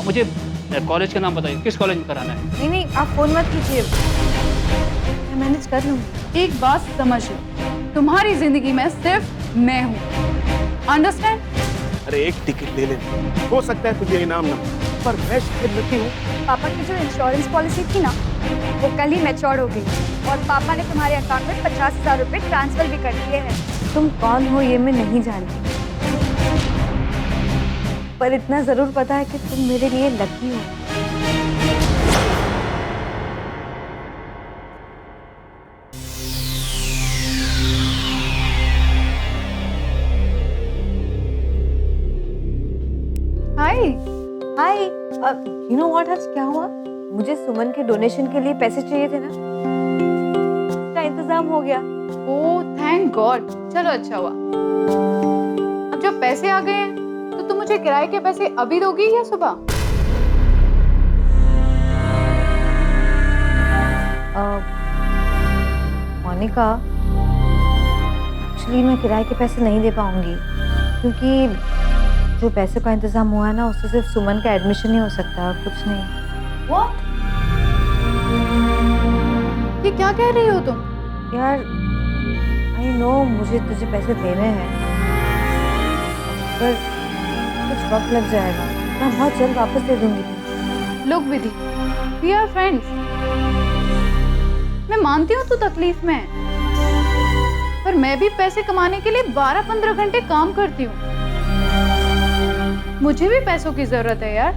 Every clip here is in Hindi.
मुझे कॉलेज का नाम बताइए, किस कॉलेज में कराना है? नहीं नहीं, आप फोन मत कीजिए, मैं मैनेज कर लूंगी। एक बात समझ लो, तुम्हारी जिंदगी में सिर्फ मैं हूँ, अंडरस्टैंड? अरे एक टिकट ले लेना, हो सकता है तुझे इनाम ना मिले, पर मैं शायद लकी हूँ। पापा की जो इंश्योरेंस पॉलिसी थी ना, वो कल ही मैच्योर हो गई और पापा ने तुम्हारे अकाउंट में 50,000 रुपए ट्रांसफर भी कर दिए हैं। तुम कौन हो ये मैं नहीं जानती, पर इतना जरूर पता है कि तुम मेरे लिए लकी हो। हाय। हाय, यू नो व्हाट, आज क्या हुआ, मुझे सुमन के डोनेशन के लिए पैसे चाहिए थे ना, इसका इंतजाम हो गया। ओह थैंक गॉड, चलो अच्छा हुआ। अब जब पैसे आ गए हैं तो तुम मुझे किराए के पैसे अभी दोगी या सुबह? मोनिका, एक्चुअली मैं किराए के पैसे नहीं दे पाऊंगी, क्योंकि जो पैसे का इंतजाम हुआ है ना, उससे सिर्फ सुमन का एडमिशन ही हो सकता है और कुछ नहीं। वो ये क्या कह रही हो तुम? यार आई नो मुझे तुझे पैसे देने हैं, पर कुछ वक्त लग जाएगा, मैं बहुत जल्द वापस दे दूंगी। Look Vidhi, we are friends. मैं मानती हूँ तू तकलीफ में है, पर मैं भी पैसे कमाने के लिए 12-15 घंटे काम करती हूँ। मुझे भी पैसों की जरूरत है यार।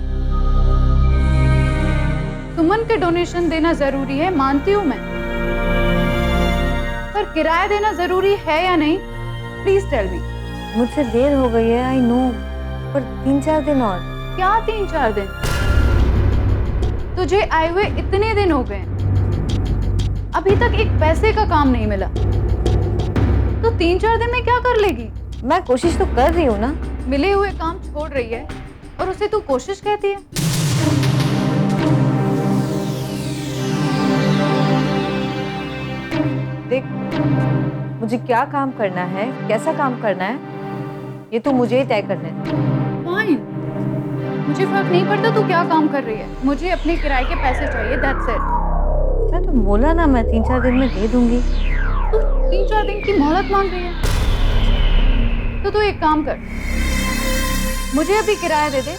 सुमन के डोनेशन देना जरूरी है, मानती हूँ मैं, पर किराया देना जरूरी है या नहीं, प्लीज टेल मी। मुझसे देर हो गई है, आई नो, पर 3-4 दिन और। क्या 3-4 दिन? तुझे आए हुए इतने दिन हो गए, अभी तक एक पैसे का काम नहीं मिला, तो 3-4 दिन में क्या कर लेगी? मैं कोशिश तो कर रही हूँ ना। मिले हुए काम छोड़ रही है और उसे तू कोशिश कहती है? देख, मुझे क्या काम करना है, कैसा काम करना है, ये तो मुझे ही तय करना है। फाइन, मुझे फर्क नहीं पड़ता तू क्या काम कर रही है, मुझे अपने किराए के पैसे चाहिए, दैट्स इट। मैं तो बोला ना, मैं 3-4 दिन में दे दूंगी। तू 3-4 दिन की मोहलत मांग रही है, तो तू एक काम कर, मुझे अभी किराया दे दे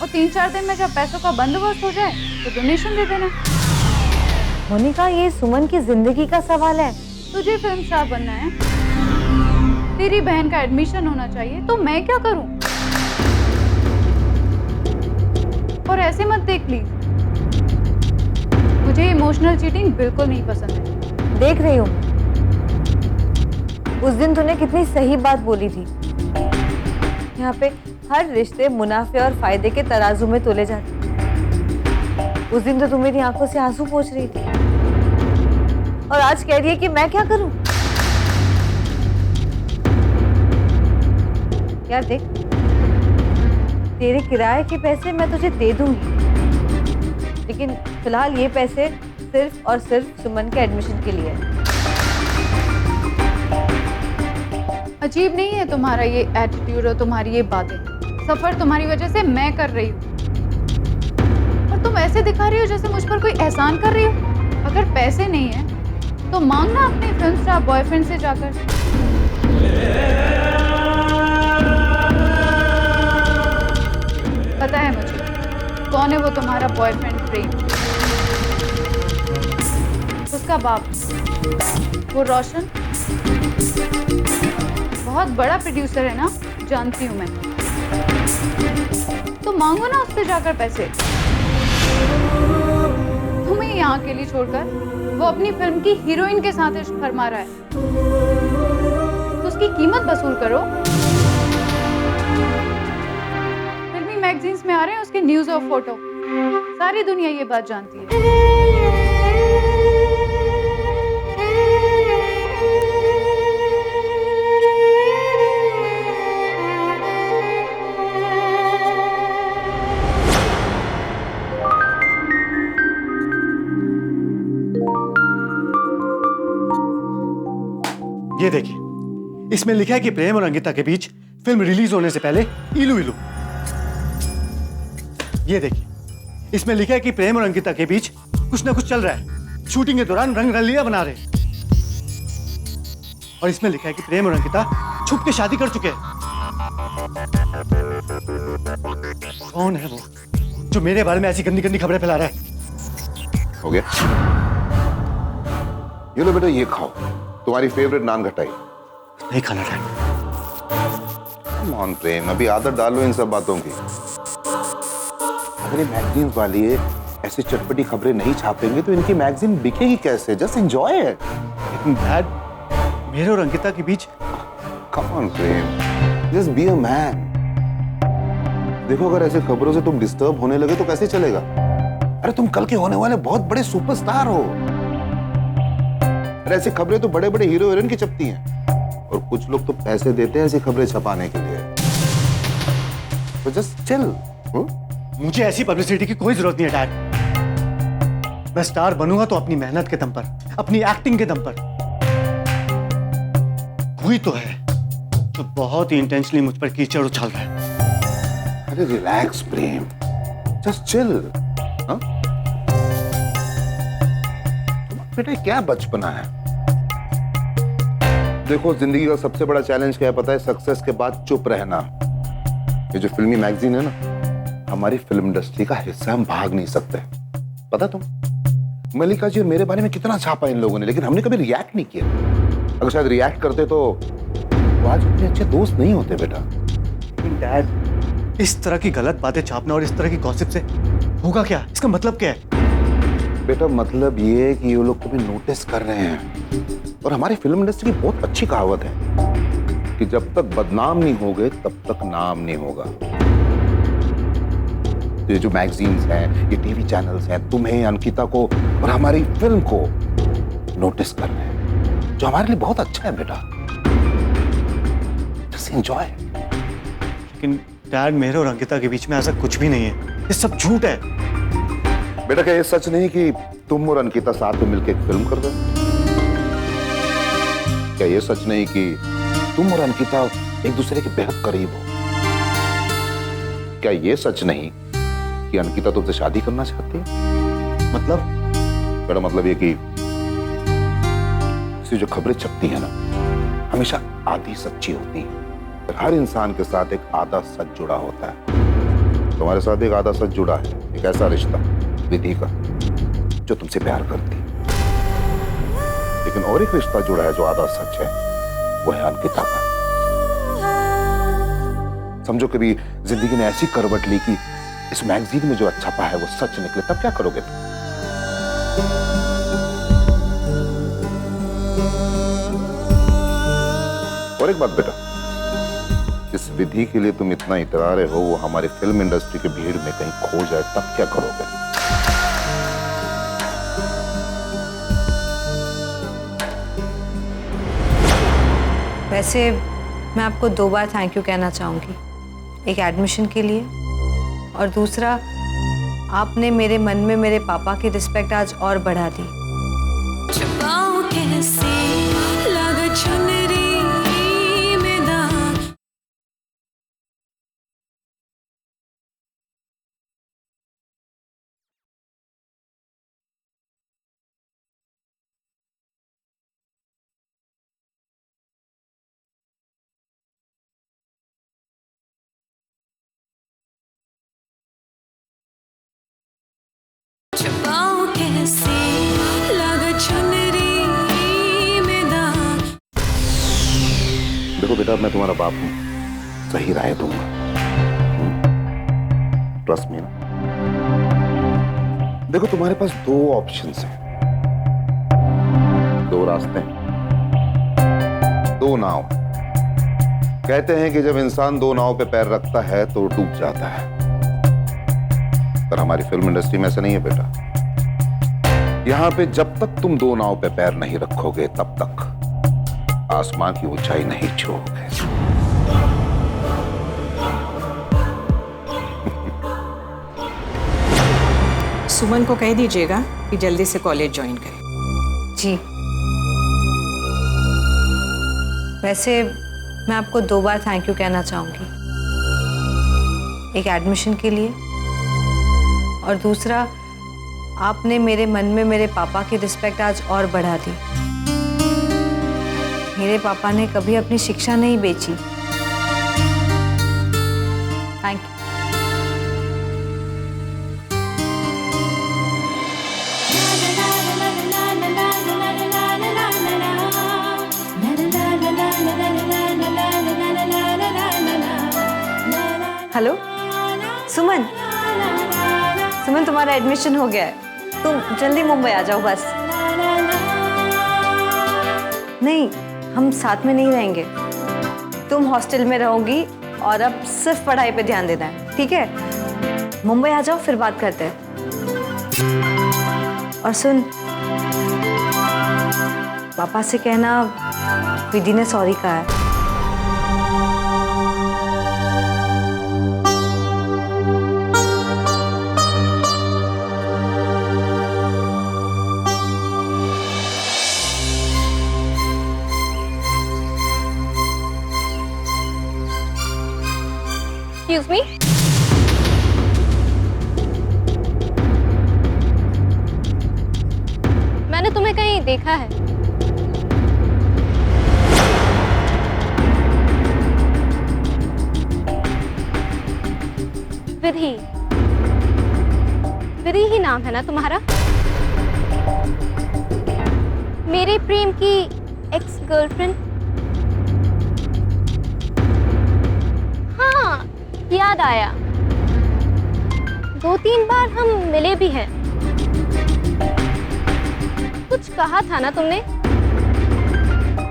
और 3-4 दिन में जब पैसों का बंदोबस्त हो जाए तो डोनेशन दे देना। मोनिका, ये सुमन की जिंदगी का सवाल है। तुझे फिल्म स्टार बनना है, तेरी बहन का एडमिशन होना चाहिए, तो मैं क्या करूं? और ऐसे मत देख प्लीज, मुझे इमोशनल चीटिंग बिल्कुल नहीं पसंद है। देख रही हूँ, उस दिन तूने कितनी सही बात बोली थी, यहाँ पे हर रिश्ते मुनाफे और फायदे के तराजू में तोले जाते। उस दिन तो तू मेरी आंखों से आंसू पोंछ रही थी, और आज कह रही है कि मैं क्या करूं। यार देख, तेरे किराए के पैसे मैं तुझे दे दूंगी, लेकिन फिलहाल ये पैसे सिर्फ और सिर्फ सुमन के एडमिशन के लिए है। अजीब नहीं है तुम्हारा ये एटीट्यूड और तुम्हारी ये बातें? सफर तुम्हारी वजह से मैं कर रही हूँ और तुम ऐसे दिखा रही हो जैसे मुझ पर कोई एहसान कर रही हो। अगर पैसे नहीं है तो मांगना अपने फिल्म स्टार बॉयफ्रेंड से जाकर। पता है मुझे कौन है वो तुम्हारा बॉयफ्रेंड प्रेम, उसका बाप, वो रोशन, बहुत बड़ा प्रोड्यूसर है ना, जानती हूँ मैं। तो मांगो ना उससे जाकर पैसे। तुम्हें यहाँ के लिए छोड़कर वो अपनी फिल्म की हीरोइन के साथ इश्क फरमा रहा है, तो उसकी कीमत वसूल करो। फिल्मी मैगजीन्स में आ रहे हैं उसके न्यूज और फोटो, सारी दुनिया ये बात जानती है। ये देखिए, इसमें लिखा है कि प्रेम और अंकिता के बीच फिल्म रिलीज होने से पहले इलू इलू। ये देखिए, इसमें लिखा है कि प्रेम और अंकिता के बीच कुछ ना कुछ चल रहा है। शूटिंग के दौरान रंग रलिया बना रहे। और इसमें लिखा है कि प्रेम और अंकिता छुप के शादी कर चुके हैं। कौन है वो जो मेरे बारे में ऐसी गंदी गंदी खबरें फैला रहा है? हो गया? ये लो बेटा, ये खाओ, तुम्हारी फेवरेट नान खटाई। नहीं खाना डैड। कम प्रेम, अभी आदत डालो इन सब बातों की। अगर ये मैगजीन वाली ऐसी चटपटी खबरें नहीं छापेंगे तो इनकी मैगजीन बिकेगी कैसे? Just enjoy it. लेकिन डैड, मेरे और अंकिता के बीच come on Prem, just be a man. देखो, अगर ऐसे खबरों से तुम डिस्टर्ब होने लगे तो कैसे चलेगा? अरे तुम कल के होने वाले बहुत बड़े सुपरस्टार हो। अरे ऐसी खबरें तो बड़े बड़े हीरो हीरोइन की छपती हैं, और कुछ लोग तो पैसे देते हैं ऐसी खबरें छपाने के लिए। तो जस्ट चिल। मुझे ऐसी पब्लिसिटी की कोई जरूरत नहीं है डैड। मैं स्टार बनूंगा तो अपनी मेहनत के दम पर, अपनी एक्टिंग के दम पर। कोई तो है जो बहुत ही इंटेंशनली मुझ पर कीचड़ उछाल रहा है। अरे रिलैक्स प्रेम, जस्ट चिल। बेटा क्या बचपना है? देखो, जिंदगी का सबसे बड़ा चैलेंज क्या है पता है? सक्सेस के बाद चुप रहना। ये जो फिल्मी मैगजीन है ना, हमारी फिल्म इंडस्ट्री का हिस्सा, हम भाग नहीं सकते। पता तुम, मल्लिका जी और मेरे बारे में कितना छापा इन लोगों ने, लेकिन हमने कभी रिएक्ट नहीं किया। अगर शायद रिएक्ट करते तो वो आज इतने अच्छे दोस्त नहीं होते बेटा। डैड, इस तरह की गलत बातें छापना और इस तरह की गॉसिप से होगा क्या? इसका मतलब क्या है? बेटा मतलब ये है कि ये लोग तुम्हें नोटिस कर रहे हैं। और हमारी फिल्म इंडस्ट्री की बहुत अच्छी कहावत है कि जब तक बदनाम नहीं होगे तब तक नाम नहीं होगा। ये जो मैगजीन्स हैं, ये टीवी चैनल्स हैं, तुम्हें, अंकिता को और हमारी फिल्म को नोटिस कर रहे हैं, जो हमारे लिए बहुत अच्छा है बेटा। Just enjoy. लेकिन डैड, मेरे और अंकिता के बीच में ऐसा कुछ भी नहीं है। ये सब झूठ है। बेटा क्या ये सच नहीं कि तुम और अंकिता साथ में मिलकर एक फिल्म कर रहे हो? क्या ये सच नहीं कि तुम और अंकिता एक दूसरे के बेहद करीब हो? क्या ये सच नहीं कि अंकिता तुमसे शादी करना चाहती है? मतलब? बेटा मतलब ये कि ऐसी जो खबरें छपती है ना, हमेशा आधी सच्ची होती है। हर इंसान के साथ एक आधा सच जुड़ा होता है। तुम्हारे साथ एक आधा सच जुड़ा है, एक ऐसा रिश्ता विधि का जो तुमसे प्यार करती है। लेकिन और एक रिश्ता जुड़ा है जो आधा सच है, वो है अंकिता का। समझो कभी जिंदगी ने ऐसी करवट ली कि इस मैगजीन में जो अच्छा पा है वो सच निकले, तब क्या करोगे तुम? और एक बात बेटा, इस विधि के लिए तुम इतना इतरा रहे हो, वो हमारी फिल्म इंडस्ट्री की भीड़ में कहीं खो जाए तब क्या करोगे? वैसे मैं आपको 2 बार थैंक यू कहना चाहूँगी। एक एडमिशन के लिए, और दूसरा आपने मेरे मन में मेरे पापा की रिस्पेक्ट आज और बढ़ा दी। देखो बेटा, मैं तुम्हारा बाप हूं, सही राय दूंगा। ट्रस्ट मी ना। देखो तुम्हारे पास 2 ऑप्शंस हैं, 2 रास्ते हैं, 2 नाव। कहते हैं कि जब इंसान 2 नाव पे पैर रखता है तो डूब जाता है, पर हमारी फिल्म इंडस्ट्री में ऐसा नहीं है बेटा। यहां पे जब तक तुम 2 नाव पे पैर नहीं रखोगे तब तक आसमान की ऊंचाई नहीं छूओगे। सुमन को कह दीजिएगा कि जल्दी से कॉलेज ज्वाइन करे। जी। वैसे मैं आपको 2 बार थैंक यू कहना चाहूँगी। एक एडमिशन के लिए, और दूसरा, आपने मेरे मन में मेरे पापा की रिस्पेक्ट आज और बढ़ा दी। मेरे पापा ने कभी अपनी शिक्षा नहीं बेची। Thank you. हेलो सुमन, सुमन तुम्हारा एडमिशन हो गया है, तुम जल्दी मुंबई आ जाओ बस। नहीं, हम साथ में नहीं रहेंगे, तुम हॉस्टल में रहोगी और अब सिर्फ पढ़ाई पे ध्यान देना है, ठीक है? मुंबई आ जाओ, फिर बात करते हैं। और सुन, पापा से कहना विधि ने सॉरी कहा है। Excuse me? मैंने तुम्हें कहीं देखा है। विधि, विधि ही नाम है ना तुम्हारा? मेरे प्रेम की एक्स गर्लफ्रेंड? हाँ, याद आया, 2-3 बार हम मिले भी हैं। कुछ कहा था ना तुमने?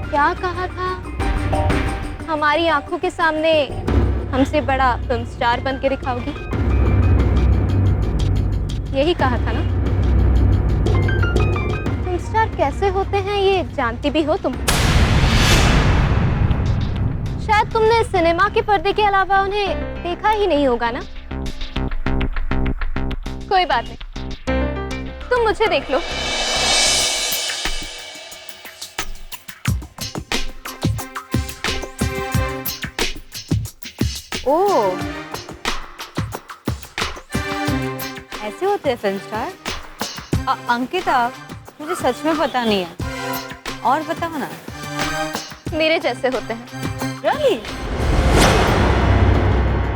क्या कहा था? हमारी आंखों के सामने हमसे बड़ा फिल्म स्टार बन के दिखाओगी, यही कहा था ना? फिल्म स्टार कैसे होते हैं ये जानती भी हो तुम। शायद तुमने सिनेमा के पर्दे के अलावा उन्हें देखा ही नहीं होगा ना? कोई बात नहीं, तुम मुझे देख लो। ओह, ऐसे होते हैं फिल्म स्टार? अंकिता, मुझे सच में पता नहीं है, और बताओ ना। मेरे जैसे होते हैं। Really?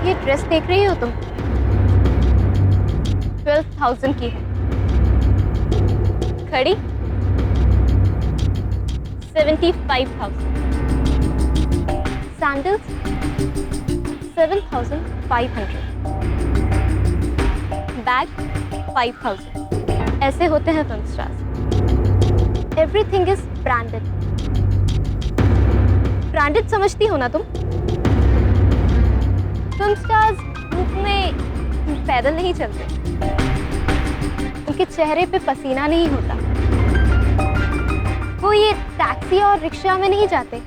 ये ड्रेस देख रही हो तुम? 12,000 की है। घड़ी 75,000। सैंडल्स 7,500। बैग 5,000। ऐसे होते हैं film stars. Everything is branded. Branded समझती हो ना तुम? फिल्म स्टार्स धूप में पैदल नहीं चलते, उनके चेहरे पे पसीना नहीं होता, वो ये टैक्सी और रिक्शा में नहीं जाते।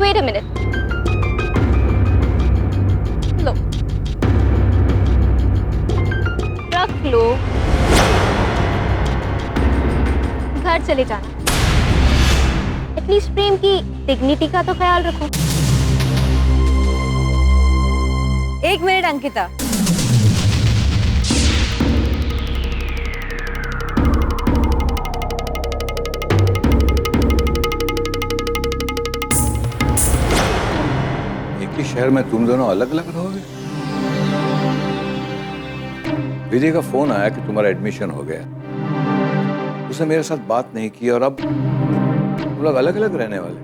वेट अ मिनट, लो, रख लो, घर चले जाना। एटलीस्ट प्रेम की डिग्निटी का तो ख्याल रखो। एक मिनट अंकिता, एक ही शहर में तुम दोनों अलग अलग रहोगे? विजय का फोन आया कि तुम्हारा एडमिशन हो गया, उसने मेरे साथ बात नहीं की और अब तुम लोग अलग अलग रहने वाले।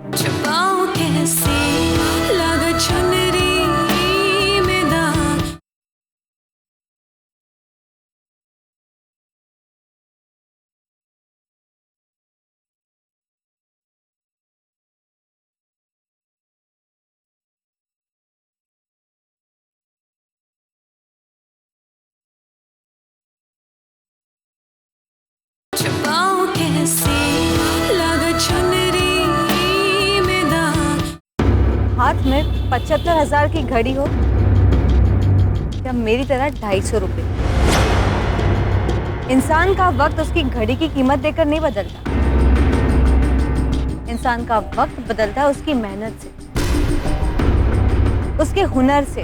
हाथ में 75,000 की घड़ी हो या मेरी तरह 250 रुपए। इंसान का वक्त उसकी घड़ी की कीमत देकर नहीं बदलता, इंसान का वक्त बदलता है उसकी मेहनत से, उसके हुनर से।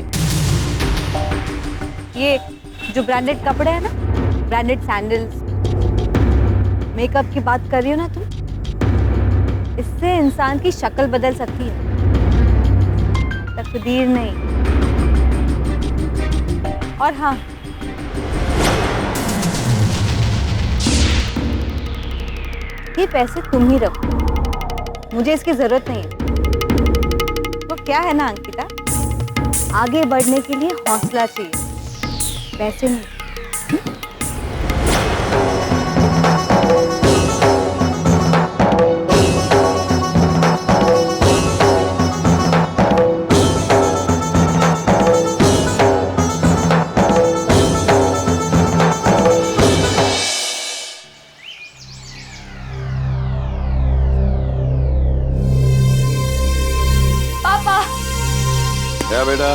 ये जो ब्रांडेड कपड़े हैं ना, ब्रांडेड सैंडल्स, मेकअप की बात कर रही हो ना तुम, इससे इंसान की शक्ल बदल सकती है, तकदीर नहीं। और हाँ, ये पैसे तुम ही रखो, मुझे इसकी जरूरत नहीं है। तो क्या है ना अंकिता, आगे बढ़ने के लिए हौसला चाहिए, पैसे नहीं। क्या बेटा?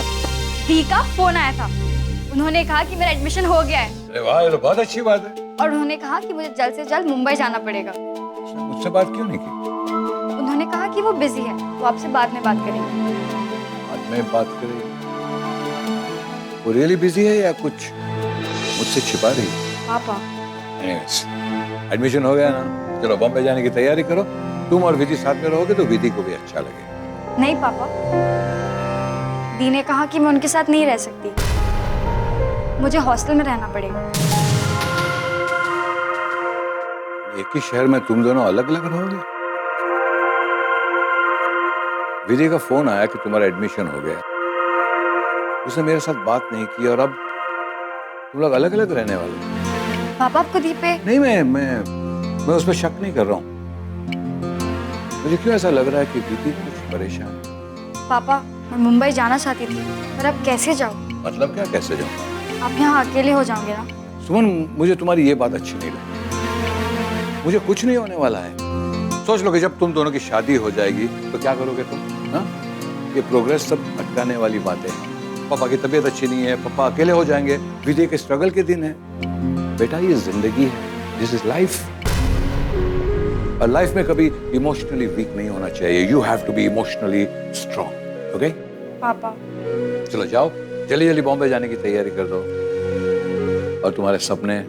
दी का फोन आया था, उन्होंने कहा कि मेरा एडमिशन हो गया है। अरे वाह, ये तो बहुत अच्छी बात है। और उन्होंने कहा कि मुझे जल्द से जल्द मुंबई जाना पड़ेगा। उसने मुझसे बात क्यों नहीं की? उन्होंने कहा कि वो बिजी है, वो आपसे बाद में बात करेंगे। बाद में बात करेंगे? वो रियली बिजी है या कुछ मुझसे छिपा रही है? पापा, एडमिशन हो गया ना, चलो बॉम्बे जाने की तैयारी करो। तुम और विधि साथ में रहोगे तो विधि को भी अच्छा लगेगा। नहीं पापा, दी ने कहा कि मैं उनके साथ नहीं रह सकती, मुझे हॉस्टल में रहना पड़ेगा। एक ही शहर में तुम दोनों अलग अलग रहोगे? विधि का फोन आया कि तुम्हारा एडमिशन हो गया, उसने मेरे साथ बात नहीं की और अब तुम लोग अलग अलग रहने वाले हो। पापा आपको दी पे नहीं, मैं उस पर शक नहीं कर रहा हूँ। मुझे क्यों ऐसा लग रहा है कि विधि कुछ परेशान है। पापा, मैं मुंबई जाना चाहती थी, पर अब कैसे जाऊँ? मतलब क्या कैसे जाऊँ? आप यहाँ अकेले हो जाओगे ना? सुमन, मुझे तुम्हारी ये बात अच्छी नहीं लगी। मुझे कुछ नहीं होने वाला है। सोच लो कि जब तुम दोनों की शादी हो जाएगी तो क्या करोगे तुम? हाँ, ये प्रोग्रेस सब अटकाने वाली बातें हैं। पापा की तबीयत अच्छी नहीं है, पापा अकेले हो जाएंगे, विधि के स्ट्रगल के दिन है। बेटा, ये जिंदगी है, दिस इज लाइफ। और लाइफ में कभी इमोशनली वीक नहीं होना चाहिए। You have to be emotionally strong. Okay पापा, चलो जाओ, जल्दी जल्दी बॉम्बे जाने की तैयारी कर दो और तुम्हारे सपने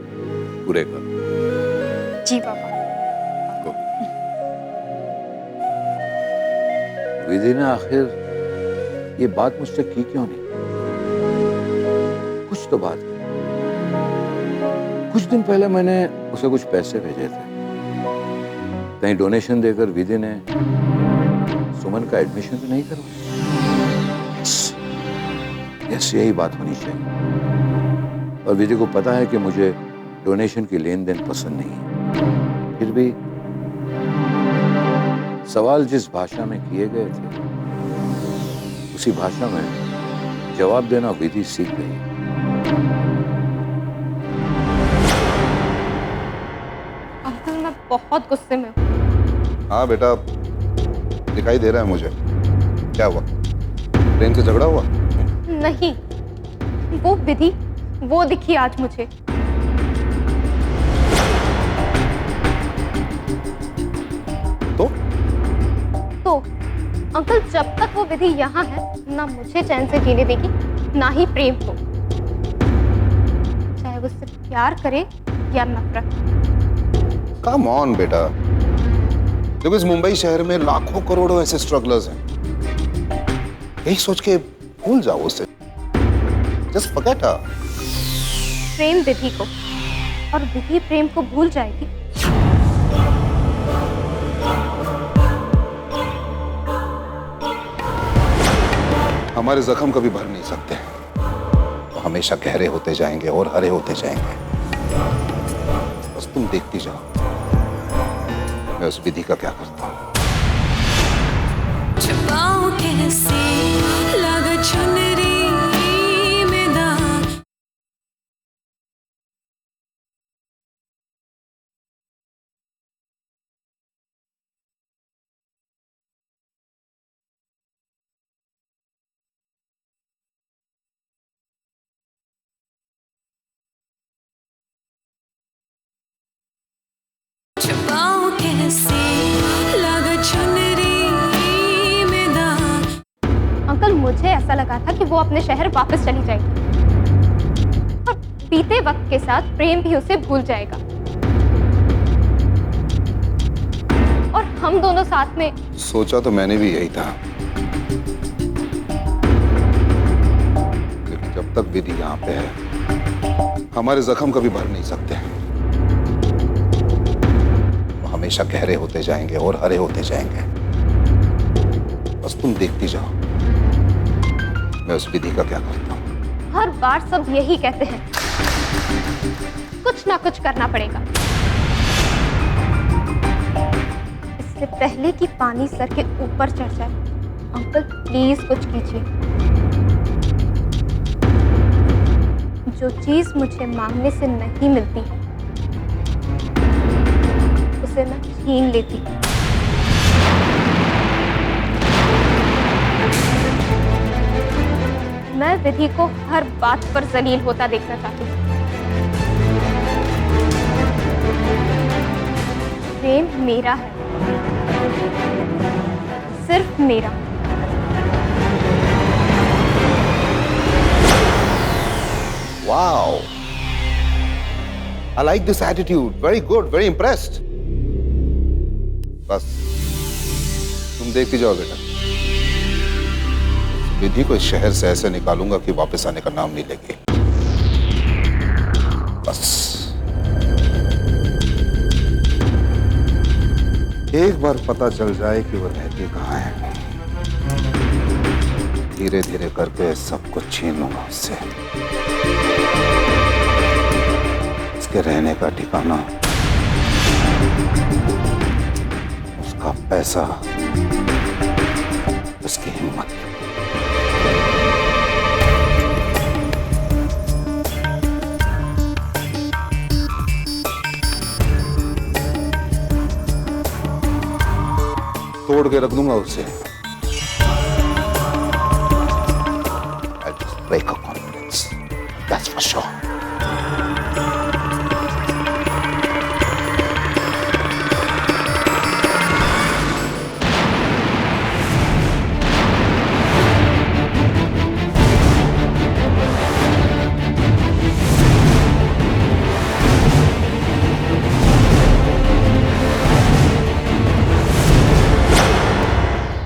पूरे करो। जी पापा। विधि ने आखिर ये बात मुझसे की क्यों नहीं? कुछ तो बात है। कुछ दिन पहले मैंने उसे कुछ पैसे भेजे थे, कहीं डोनेशन देकर विधि ने सुमन का एडमिशन तो नहीं करवाया। यस, यही बात होनी चाहिए। और विधि को पता है कि मुझे डोनेशन की लेन देन पसंद नहीं है, फिर भी सवाल जिस भाषा में किए गए थे उसी भाषा में जवाब देना विधि सीख गई। अंकल, मैं बहुत गुस्से में हूँ। हाँ बेटा, दिखाई दे रहा है मुझे। क्या हुआ? ट्रेन से झगड़ा हुआ? नहीं, वो विधि, वो दिखी आज मुझे। तो अंकल, जब तक वो विधि यहाँ है, ना मुझे चैन से जीने देगी, ना ही प्रेम को, चाहे वो उससे प्यार करे या नफरत। कम ऑन बेटा, जब इस मुंबई शहर में लाखों करोड़ों ऐसे स्ट्रगलर्स हैं, यही सोच के भूल जाओ उसे। जस्ट फॉरगेट हर। प्रेम विधि को और विधि प्रेम को भूल जाएगी। हमारे जख्म कभी भर नहीं सकते, वो हमेशा गहरे होते जाएंगे और हरे होते जाएंगे। बस तुम देखती जाओ मैं उस विधि का क्या करता हूँ। अंकल, मुझे ऐसा लगा था कि वो अपने शहर वापस चली जाएगी, और बीते वक्त के साथ प्रेम भी उसे भूल जाएगा और हम दोनों साथ में। सोचा तो मैंने भी यही था, लेकिन जब तक विधि यहाँ पे है हमारे जख्म कभी भर नहीं सकते। वो हमेशा गहरे होते जाएंगे और हरे होते जाएंगे। बस तुम देखती जाओ मैं उस विधि का क्या करता हूँ। हर बार सब यही कहते हैं, कुछ ना कुछ करना पड़ेगा। इससे पहले कि पानी सर के ऊपर चढ़ जाए, अंकल प्लीज कुछ कीजिए। जो चीज मुझे मांगने से नहीं मिलती उसे मैं छीन लेती। मैं विधि को हर बात पर जलील होता देखना चाहती हूँ। प्रेम मेरा है, सिर्फ मेरा। Wow! I like this attitude. Very good, very impressed. बस तुम देखती जाओ बेटा। विधि को इस शहर से ऐसे निकालूंगा कि वापस आने का नाम नहीं लेगी। बस एक बार पता चल जाए कि वो रहती कहाँ है, धीरे धीरे करके सब कुछ छीन लूंगा उससे। उसके रहने का ठिकाना, उसका पैसा, उसकी हिम्मत। तोड़ के रख दूंगा उसे। I'll just break her confidence. That's for sure.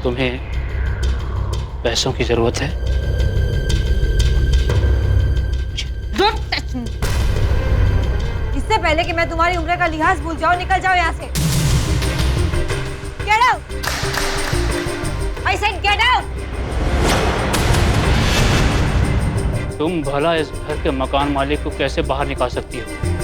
तुम्हें पैसों की जरूरत है? इससे पहले कि मैं तुम्हारी उम्र का लिहाज भूल जाऊं, निकल जाओ यहाँ से। Get out! I said get out! तुम भला इस घर के मकान मालिक को कैसे बाहर निकाल सकती हो?